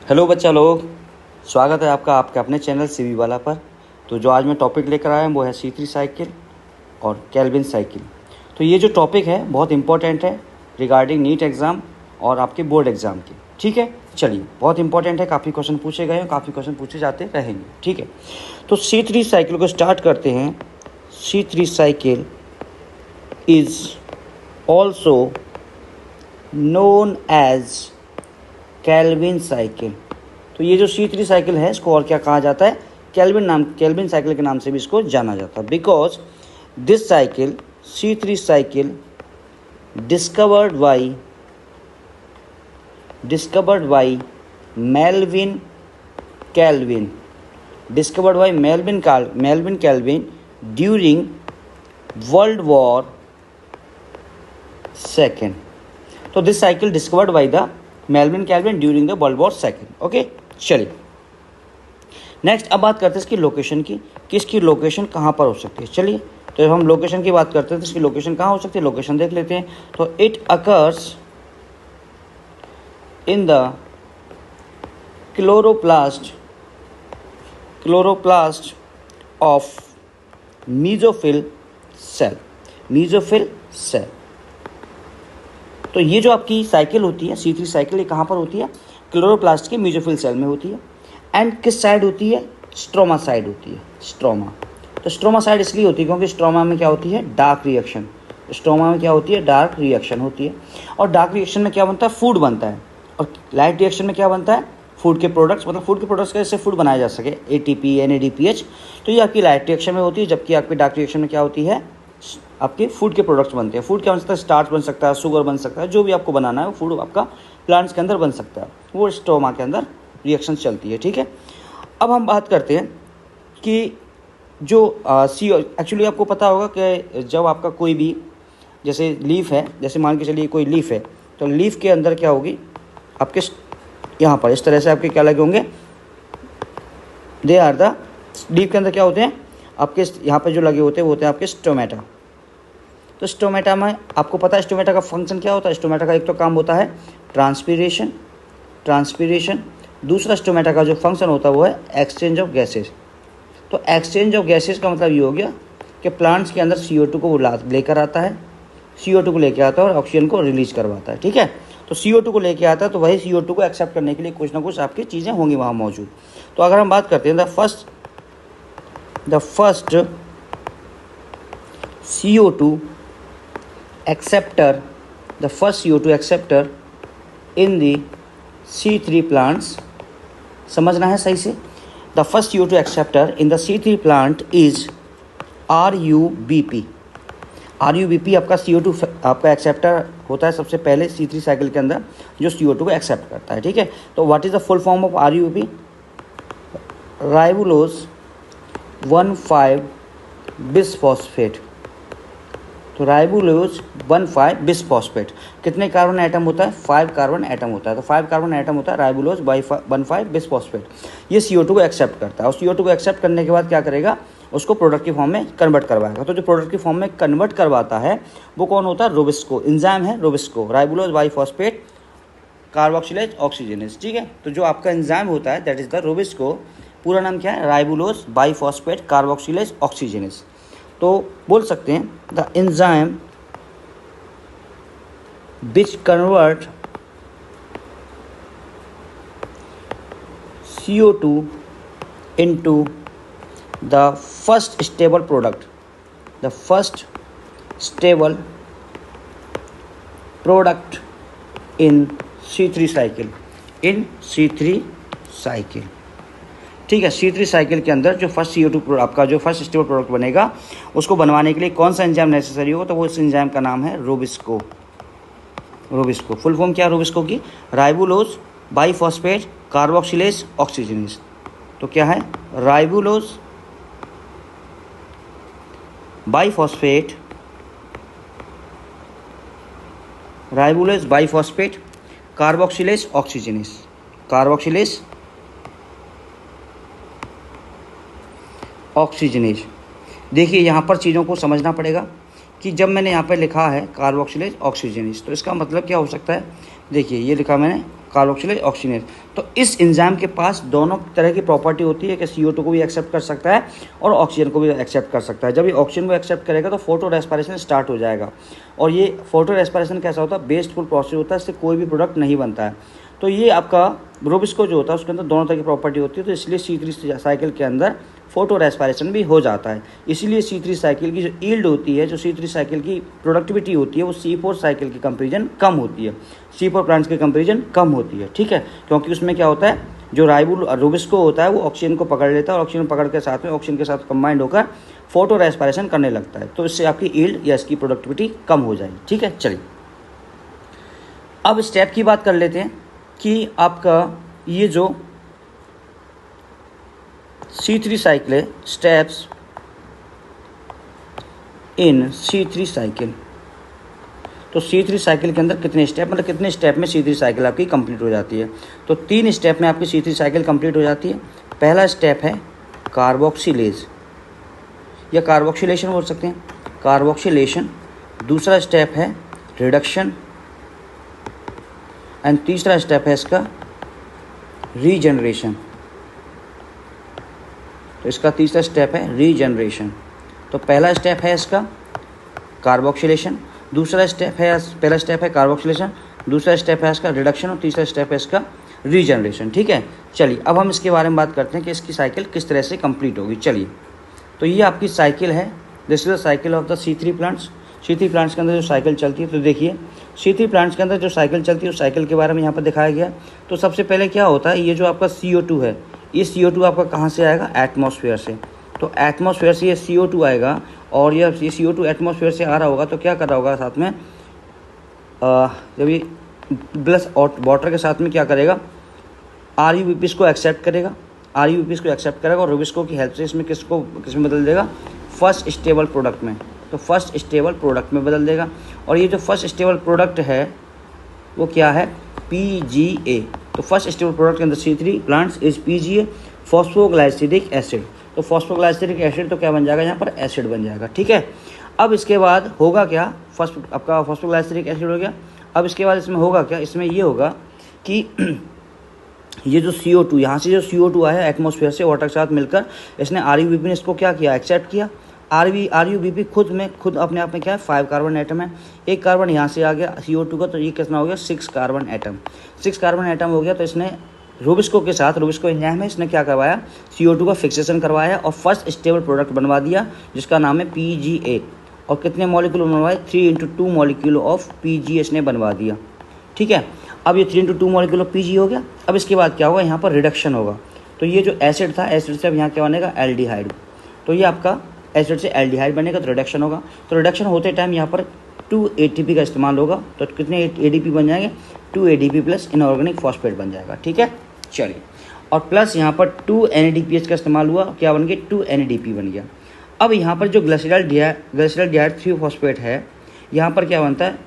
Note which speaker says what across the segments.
Speaker 1: Hello बच्चा लोग, स्वागत है आपका आपके अपने चैनल सीवी वाला पर। तो जो आज मैं टॉपिक लेकर आया हूँ वो है C3 साइकिल और केल्विन साइकिल। तो ये जो टॉपिक है बहुत इंपॉर्टेंट है रिगार्डिंग नीट एग्ज़ाम और आपके बोर्ड एग्ज़ाम की। ठीक है, चलिए, बहुत इंपॉर्टेंट है, काफ़ी क्वेश्चन पूछे गए हैं, काफ़ी क्वेश्चन पूछे जाते रहेंगे। ठीक है, तो C3 साइकिल को स्टार्ट करते हैं। C3 cycle is also known as Calvin cycle. तो ये जो C3 साइकिल है इसको और क्या कहा जाता है? केल्विन साइकिल के नाम से भी इसको जाना जाता है। Because this cycle C3 cycle discovered by Melvin Calvin during world war second. तो this cycle discovered by the Melvin Calvin during the world war second. Okay, चलिए नेक्स्ट अब बात करते हैं इसकी लोकेशन की, कि इसकी लोकेशन कहाँ पर हो सकती है। चलिए, तो जब हम लोकेशन की बात करते हैं तो इसकी लोकेशन कहाँ हो सकती है, लोकेशन देख लेते हैं। तो it occurs in the chloroplast of mesophyll cell. तो ये जो आपकी साइकिल होती है C3 साइकिल, ये कहाँ पर होती है? क्लोरोप्लास्ट के मीजोफिल सेल में होती है। एंड किस साइड होती है? स्ट्रोमा साइड होती है। तो स्ट्रोमा साइड इसलिए होती है क्योंकि स्ट्रोमा में क्या होती है? डार्क रिएक्शन होती है। और डार्क रिएक्शन में क्या बनता है? फूड बनता है। और लाइट रिएक्शन में क्या बनता है? फूड के प्रोडक्ट्स, मतलब फूड के प्रोडक्ट्स का जिससे फूड बनाया जा सके, ATP NADPH। तो ये आपकी लाइट रिएक्शन में होती है, जबकि आपकी डार्क रिएक्शन में क्या होती है? आपके फूड के प्रोडक्ट्स बनते हैं। फूड क्या बन सकता है? स्टार्च बन सकता है, शुगर बन सकता है, जो भी आपको बनाना है वो फूड आपका प्लांट्स के अंदर बन सकता है, वो स्टोमा के अंदर रिएक्शन चलती है। ठीक है, अब हम बात करते हैं कि जो एक्चुअली आपको पता होगा कि जब आपका कोई भी जैसे लीफ है, जैसे मान के चलिए कोई लीफ है, तो लीफ के अंदर क्या होगी? आपके यहाँ पर इस तरह से आपके क्या लगे होंगे? लीफ के अंदर क्या होते हैं? आपके यहाँ पर जो लगे होते हैं वो होते हैं आपके स्टोमेटा। तो स्टोमेटा में आपको पता है स्टोमेटा का फंक्शन क्या होता है? स्टोमेटा का एक तो काम होता है ट्रांसपीरेशन। दूसरा स्टोमेटा का जो फंक्शन होता है वो है एक्सचेंज ऑफ गैसेस। तो एक्सचेंज ऑफ गैसेस का मतलब ये हो गया कि प्लांट्स के अंदर CO2 को लेकर आता है, और ऑक्सीजन को रिलीज करवाता है। ठीक है, तो CO2 को लेकर आता है, तो वही CO2 को एक्सेप्ट करने के लिए कुछ ना कुछ आपकी चीज़ें होंगी वहाँ मौजूद। तो अगर हम बात करते हैं the first CO2 acceptor in the C3 plants, समझना है सही से। The first CO2 acceptor in the C3 plant is RUBP। आपका CO2 आपका एक्सेप्टर होता है सबसे पहले C3 साइकिल के अंदर, जो CO2 को एक्सेप्ट करता है। ठीक है, तो what is the full form of RUBP? Ribulose 1,5 bisphosphate. तो राइबुलोज 1,5 बिसफॉस्फेट कितने कार्बन एटम होता है? 5 कार्बन एटम होता है। तो 5 कार्बन एटम होता है राइबुलोज 1,5 बिसफॉस्फेट। ये CO2 को एक्सेप्ट करता है, और CO2 को एक्सेप्ट करने के बाद क्या करेगा? उसको प्रोडक्ट की फॉर्म में कन्वर्ट करवाएगा। तो जो प्रोडक्ट की फॉर्म में कन्वर्ट करवाता है वो कौन होता है? रोबिस्को एंजाइम है, Rubisco, ribulose biphosphate carboxylase oxygenase. ठीक है, तो जो आपका एंजाइम होता है दैट इज द रोबिस्को, पूरा नाम क्या है? Ribulose biphosphate carboxylase oxygenase. तो बोल सकते हैं the enzyme which convert CO2 into the first stable product in C3 cycle. ठीक है, C3 साइकिल के अंदर जो फर्स्ट CO2 आपका जो फर्स्ट स्टेबल प्रोडक्ट बनेगा, उसको बनवाने के लिए कौन सा एंजाइम नेसेसरी होगा? तो वो इस एंजाइम का नाम है रोबिस्को। फुल फॉर्म क्या है रोबिस्को की? Ribulose biphosphate carboxylase oxygenase. तो क्या है? Ribulose biphosphate carboxylase oxygenase. देखिए यहाँ पर चीज़ों को समझना पड़ेगा कि जब मैंने यहाँ पर लिखा है कार्बोक्सिलेज ऑक्सीजनेज, तो इसका मतलब क्या हो सकता है? देखिए ये लिखा मैंने कार्बोक्सिलेज ऑक्सीजनेज। तो इस एंजाइम के पास दोनों तरह की प्रॉपर्टी होती है कि CO2 को भी एक्सेप्ट कर सकता है और ऑक्सीजन को भी एक्सेप्ट कर सकता है। जब ये ऑक्सीजन को एक्सेप्ट करेगा तो फोटो रेस्पिरेशन स्टार्ट हो जाएगा। और ये फोटो रेस्पिरेशन कैसा होता है, वेस्टफुल प्रोसेस होता है, इससे कोई भी प्रोडक्ट नहीं बनता है। तो ये आपका रोबिस्को जो होता है उसके अंदर दोनों तरह की प्रॉपर्टी होती है, तो इसलिए C3 साइकिल के अंदर फोटो रेस्पिरेशन भी हो जाता है। इसीलिए C3 साइकिल की जो ईल्ड होती है, जो C3 साइकिल की प्रोडक्टिविटी होती है, वो C4 साइकिल की कंपेरिजन कम होती है, C4 प्लांट्स के कंपेरिजन कम होती है। ठीक है, क्योंकि उसमें क्या होता है, जो रोबिस्को होता है वो ऑक्सीजन को पकड़ लेता है और ऑक्सीजन पकड़ के साथ में ऑक्सीजन के साथ कंबाइंड होकर फोटो रेस्पिरेशन करने लगता है। तो इससे आपकी ईल्ड या इसकी प्रोडक्टिविटी कम हो जाएगी। ठीक है, चलिए अब स्टेप की बात कर लेते हैं कि आपका ये जो C3 साइकिल है, स्टेप्स इन C3 साइकिल। तो C3 साइकिल के अंदर कितने स्टेप, मतलब कितने स्टेप में C3 साइकिल आपकी कंप्लीट हो जाती है। तो 3 स्टेप में आपकी C3 साइकिल कंप्लीट हो जाती है। पहला स्टेप है कार्बोक्सिलेज या कार्बोक्सिलेशन बोल सकते हैं, कार्बोक्सिलेशन। दूसरा स्टेप है रिडक्शन एंड तीसरा स्टेप है इसका रीजनरेशन। तो इसका तीसरा स्टेप है रीजनरेशन। तो पहला स्टेप है इसका कार्बोक्सिलेशन, दूसरा स्टेप है, पहला स्टेप है कार्बोक्सिलेशन, दूसरा स्टेप है इसका रिडक्शन और तीसरा स्टेप है इसका रीजनरेशन। ठीक है, चलिए अब हम इसके बारे में बात करते हैं कि इसकी साइकिल किस तरह से कंप्लीट होगी। चलिए, तो ये आपकी साइकिल है, this is the cycle of the C3 plants. C3 plants के अंदर जो साइकिल चलती है, तो देखिए C3 प्लांट्स के अंदर जो साइकिल चलती है उस साइकिल के बारे में यहाँ पर दिखाया गया। तो सबसे पहले क्या होता है, ये जो आपका CO2 है, ये CO2 आपका कहाँ से आएगा, एटमॉस्फेयर से। तो एटमॉस्फेयर से ये CO2 आएगा और ये CO2 एटमॉस्फेयर से आ रहा होगा तो क्या कर रहा होगा साथ में, जब ये प्लस वाटर के साथ में क्या करेगा, RUBPs को एक्सेप्ट करेगा, RUBPs को एक्सेप्ट करेगा और रोबिस्को की हेल्प से इसमें किसमें बदल देगा, फर्स्ट स्टेबल प्रोडक्ट में। तो फर्स्ट स्टेबल प्रोडक्ट में बदल देगा। और ये जो फर्स्ट स्टेबल प्रोडक्ट है वो क्या है, PGA। तो फर्स्ट स्टेबल प्रोडक्ट के अंदर C3 plants is PGA, phosphoglyceric acid. तो फॉस्फोग्लाइसिडिक एसिड तो क्या बन जाएगा, यहाँ पर एसिड बन जाएगा। ठीक है, अब इसके बाद होगा क्या, फर्स्ट आपका फॉस्फोग्लाइसिडिक एसिड हो गया। अब इसके बाद इसमें होगा क्या, इसमें ये होगा कि ये जो CO2, यहाँ से जो CO2 आया एटमॉस्फेयर से वाटर के साथ मिलकर, इसने RUBP ने इसको क्या किया, एक्सेप्ट किया। RUBP खुद अपने आप में क्या है, 5 कार्बन एटम है। एक कार्बन यहाँ से आ गया CO2 का, तो ये कितना हो गया, 6 कार्बन एटम। 6 कार्बन एटम हो गया। तो इसने रोबिस्को के साथ, रोबिस्को एंजाइम है, इसने क्या करवाया, CO2 का फिक्सेशन करवाया और फर्स्ट स्टेबल प्रोडक्ट बनवा दिया जिसका नाम है PGA। और कितने मॉलिक्यूल बनवाए, 3 × 2 मॉलिक्यूल ऑफ PGA इसने बनवा दिया। ठीक है, अब ये 3 × 2 मॉलिक्यूल ऑफ PGA हो गया। अब इसके बाद क्या होगा, यहाँ पर रिडक्शन होगा। तो ये जो एसिड था, एसिड से अब यहाँ क्या बनेगा, एल्डिहाइड। तो ये आपका एसिड से एल्डिहाइड बनेगा तो रिडक्शन होगा। तो रिडक्शन होते टाइम यहाँ पर 2 ATP का इस्तेमाल होगा। तो कितने ADP बन जाएंगे, 2 ADP प्लस इनऑर्गेनिक फॉस्फेट बन जाएगा। ठीक है, चलिए, और प्लस यहाँ पर 2 NADPH का इस्तेमाल हुआ, क्या बन गया, 2 NADP बन गया। अब यहाँ पर जो ग्लिसरॉल डिहाइड 3 फॉस्फेट है, यहाँ पर क्या बनता है,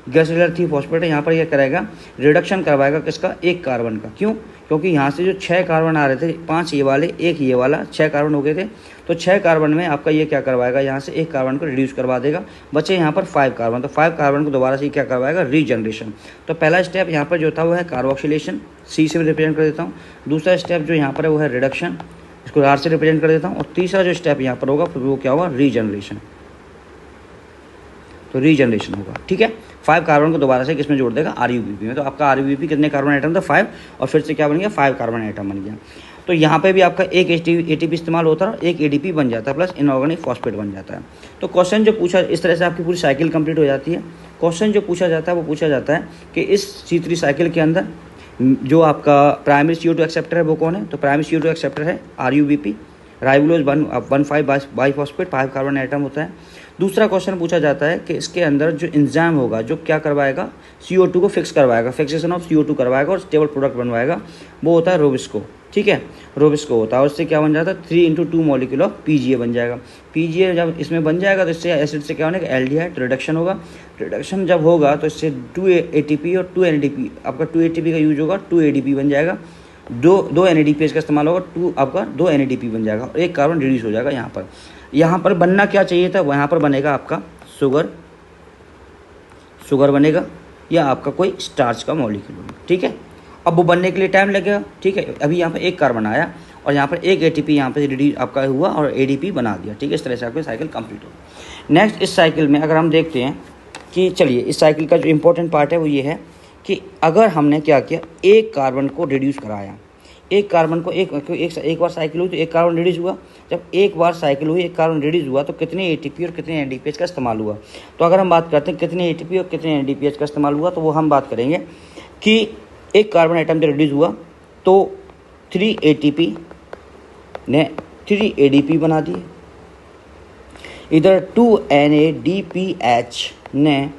Speaker 1: ग्लिसरॉल 3 फॉस्फेट है, यहाँ पर यह करेगा रिडक्शन करवाएगा किसका, 1 कार्बन का। क्यों, क्योंकि यहाँ से जो 6 कार्बन आ रहे थे, 5 ये वाले 1 ये वाला, 6 कार्बन हो गए थे। तो 6 कार्बन में आपका ये क्या करवाएगा, यहाँ से 1 कार्बन को रिड्यूस करवा देगा, बचे यहाँ पर 5 कार्बन। तो 5 कार्बन को दोबारा से क्या करवाएगा, रीजनरेशन। तो पहला स्टेप यहाँ पर जो था वो है कार्बोक्सिलेशन, C से रिप्रेजेंट कर देता हूँ। दूसरा स्टेप जो यहाँ पर है वो है रिडक्शन, इसको R से रिप्रेजेंट कर देता हूँ। और तीसरा जो स्टेप यहाँ पर होगा फिर वो क्या होगा, रीजनरेशन। तो रीजनरेशन होगा। ठीक है, 5 कार्बन को दोबारा से किसमें जोड़ देगा, RUBP में। तो आपका RUBP कितने कार्बन आइटम था, 5, और फिर से क्या बन गया, 5 कार्बन आइटम बन गया। तो यहाँ पे भी आपका एक ATP इस्तेमाल होता है और एक ADP बन जाता है प्लस इनऑर्गेनिक फॉस्फेट बन जाता है। तो क्वेश्चन जो पूछा, इस तरह से आपकी पूरी साइकिल कंप्लीट हो जाती है। क्वेश्चन जो पूछा जाता है वो पूछा जाता है कि इस C3 साइकिल के अंदर जो आपका प्राइमरी CO2 एक्सेप्टर है वो कौन है। तो प्राइमरी CO2 एक्सेप्टर है RUBP, राइबोलोज 1,5 बाइफॉस्फेट, 5 कार्बन आइटम होता है। दूसरा क्वेश्चन पूछा जाता है कि इसके अंदर जो एंजाइम होगा जो क्या करवाएगा, CO2 को फिक्स करवाएगा, फिक्सेशन ऑफ CO2 करवाएगा और स्टेबल प्रोडक्ट बनवाएगा, वो होता है रोबिस्को। ठीक है, रोबिस्को होता है और इससे क्या बन जाता है, 3 × 2 मॉलिक्यूल ऑफ PGA बन जाएगा। PGA जब इसमें बन जाएगा तो इससे एसिड से क्या होगा, एल्डिहाइड, रिडक्शन होगा। रिडक्शन जब होगा तो इससे 2 ATP और 2 NADP, आपका 2 ATP का यूज होगा, 2 ADP बन जाएगा। 2 NADPH का इस्तेमाल होगा, 2 NADP बन जाएगा और 1 कार्बन रिड्यूस हो जाएगा। यहाँ पर बनना क्या चाहिए था, यहाँ पर बनेगा आपका शुगर बनेगा या आपका कोई स्टार्च का मॉलिक्यूल बनेगा। ठीक है। अब वो बनने के लिए टाइम लगेगा, ठीक है। अभी यहाँ पर एक कार्बन आया और यहाँ पर एक ATP यहाँ पे रेडी आपका हुआ और ADP बना दिया, ठीक है। इस तरह से आपकी साइकिल कंप्लीट हो। नेक्स्ट इस साइकिल में अगर हम देखते हैं कि चलिए इस साइकिल का जो इम्पोर्टेंट पार्ट है वो ये है कि अगर हमने क्या किया, एक कार्बन को रिड्यूस कराया, एक कार्बन को एक बार साइकिल हुई तो एक कार्बन रिड्यूस हुआ। जब एक बार साइकिल हुई एक कार्बन रिड्यूस हुआ तो कितने ATP और कितने NADPH का इस्तेमाल हुआ। तो अगर हम बात करते हैं कितने ATP और कितने NADPH का इस्तेमाल हुआ, तो वो हम बात करेंगे कि एक कार्बन आइटम जब रिड्यूस हुआ तो 3 ATP ने 3 ADP बना दिए, इधर 2 NADPH ने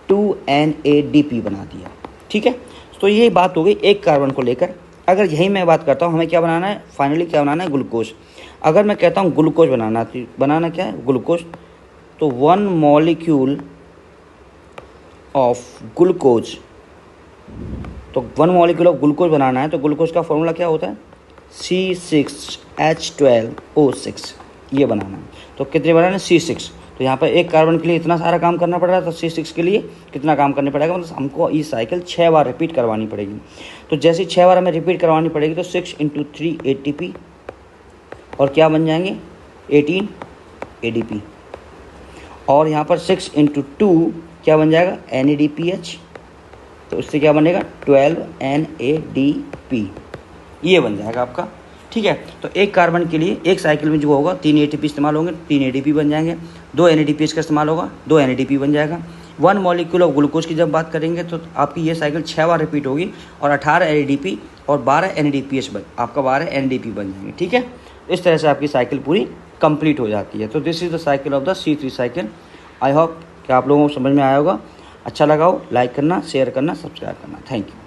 Speaker 1: 2 NADP बना दिया, ठीक है। तो ये बात हो गई एक कार्बन को लेकर। अगर यही मैं बात करता हूँ हमें क्या बनाना है, फाइनली क्या बनाना है, ग्लूकोज। अगर मैं कहता हूँ ग्लूकोज बनाना, तो बनाना क्या है, ग्लूकोज। तो 1 मॉलिक्यूल ऑफ ग्लूकोज, तो 1 मॉलिक्यूल ऑफ ग्लूकोज बनाना है तो ग्लूकोज का फॉर्मूला क्या होता है, C6H12O6, ये बनाना है। तो कितने बनाना है, C6। तो यहाँ पर एक कार्बन के लिए इतना सारा काम करना पड़ रहा है, तो C6 के लिए कितना काम करना पड़ेगा, मतलब हमको ये साइकिल 6 बार रिपीट करवानी पड़ेगी। तो जैसे 6 बार हमें रिपीट करवानी पड़ेगी तो 6 × 3 ATP और क्या बन जाएंगे 18 ADP, और यहाँ पर 6 × 2 क्या बन जाएगा NADPH, तो उससे क्या बनेगा 12 NADP, ये बन जाएगा आपका, ठीक है। तो एक कार्बन के लिए एक साइकिल में जो होगा 3 ATP इस्तेमाल होंगे, 3 ADP बन जाएंगे, 2 NADPH का इस्तेमाल होगा, 2 NADP बन जाएगा। 1 मॉलिक्यूल ऑफ ग्लूकोज की जब बात करेंगे तो आपकी ये साइकिल 6 बार रिपीट होगी और 18 NADP और 12 NADPH आपका 12 NADP बन जाएंगे, ठीक है। इस तरह से आपकी साइकिल पूरी कंप्लीट हो जाती है। तो this is the cycle of the C3 cycle. I hope कि आप लोगों को समझ में आया होगा। अच्छा लगा हो लाइक करना, शेयर करना, सब्सक्राइब करना। Thank you.